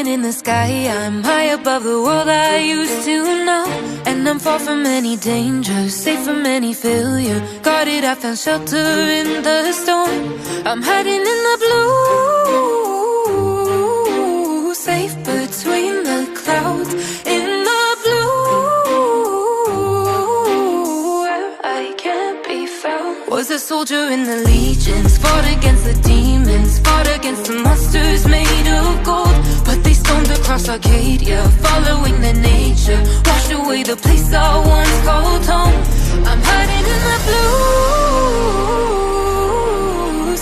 in the sky, I'm high above the world I used to know. And I'm far from any danger, safe from any failure. Guarded, I found shelter in the storm. I'm hiding in the blue, safe between the clouds. In the blue, where I can't be found. Was a soldier in the legions, fought against the demons, fought against the monsters made of gold. But they stormed across Arcadia, following the nature, washed away the place I once called home. I'm hiding in the blue,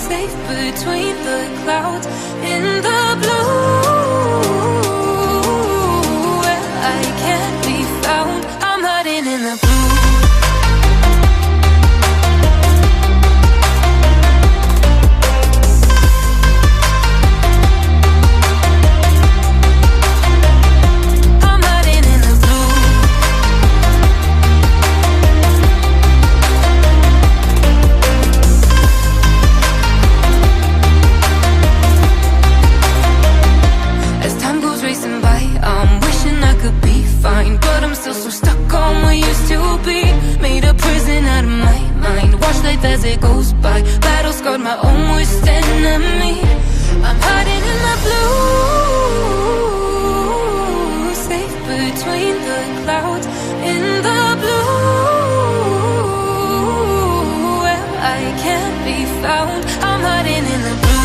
safe between the clouds. In the blue, where I can't be found. I'm hiding in the blue. As it goes by, battle scarred my own worst enemy. I'm hiding in the blue, safe between the clouds. In the blue, where I can't be found. I'm hiding in the blue.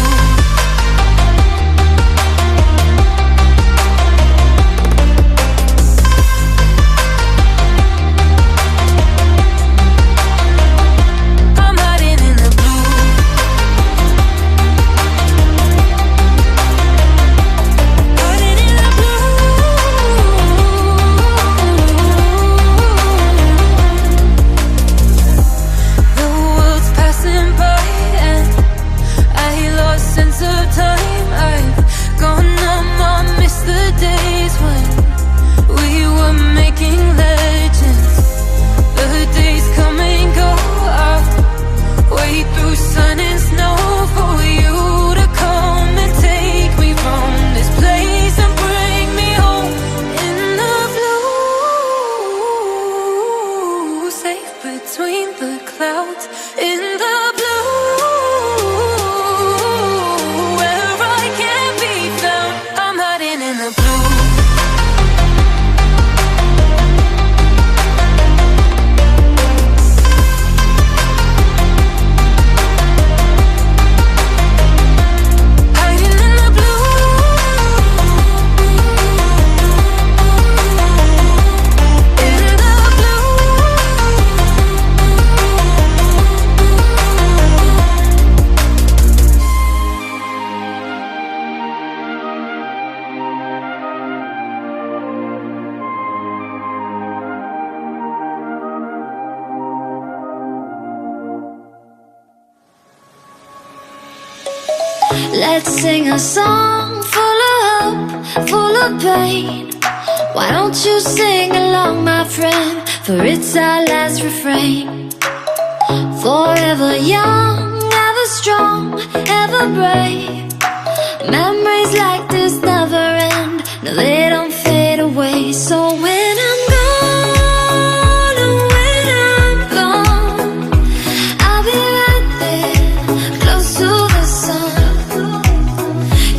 Let's sing a song full of hope, full of pain. Why don't you sing along, my friend, for it's our last refrain. Forever young, ever strong, ever brave. Memories like this never end, no they don't fade away. So when I'm gone, and when I'm gone, I'll be right there, close to the sun.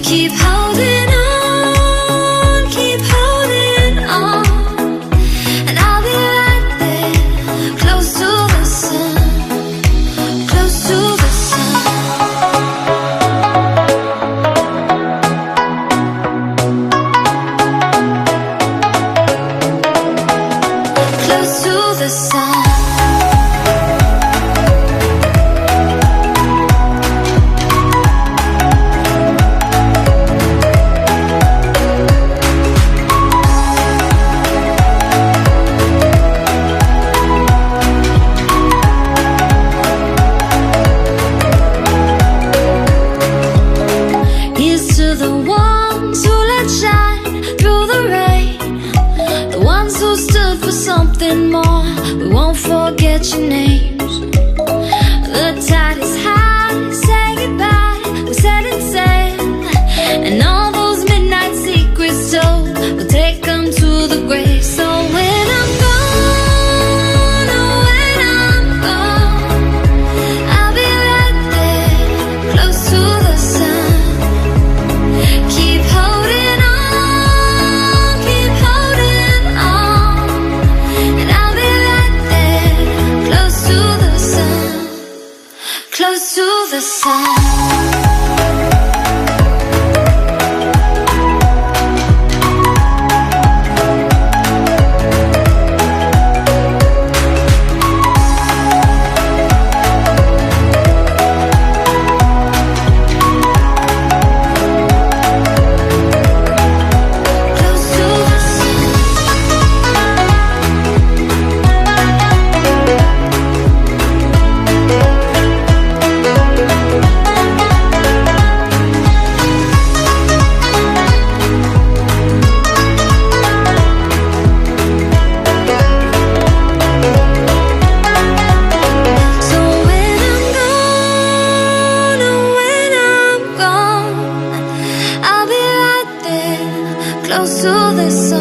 Keep holding on, keep holding on, and I'll be right there, close to the sun, close to the sun. Close to the sun. Here's to the ones who let shine through the rain, the ones who stood for something more. We won't forget your names. The tide is high, say goodbye, we're setting sail, and all those midnight secrets to this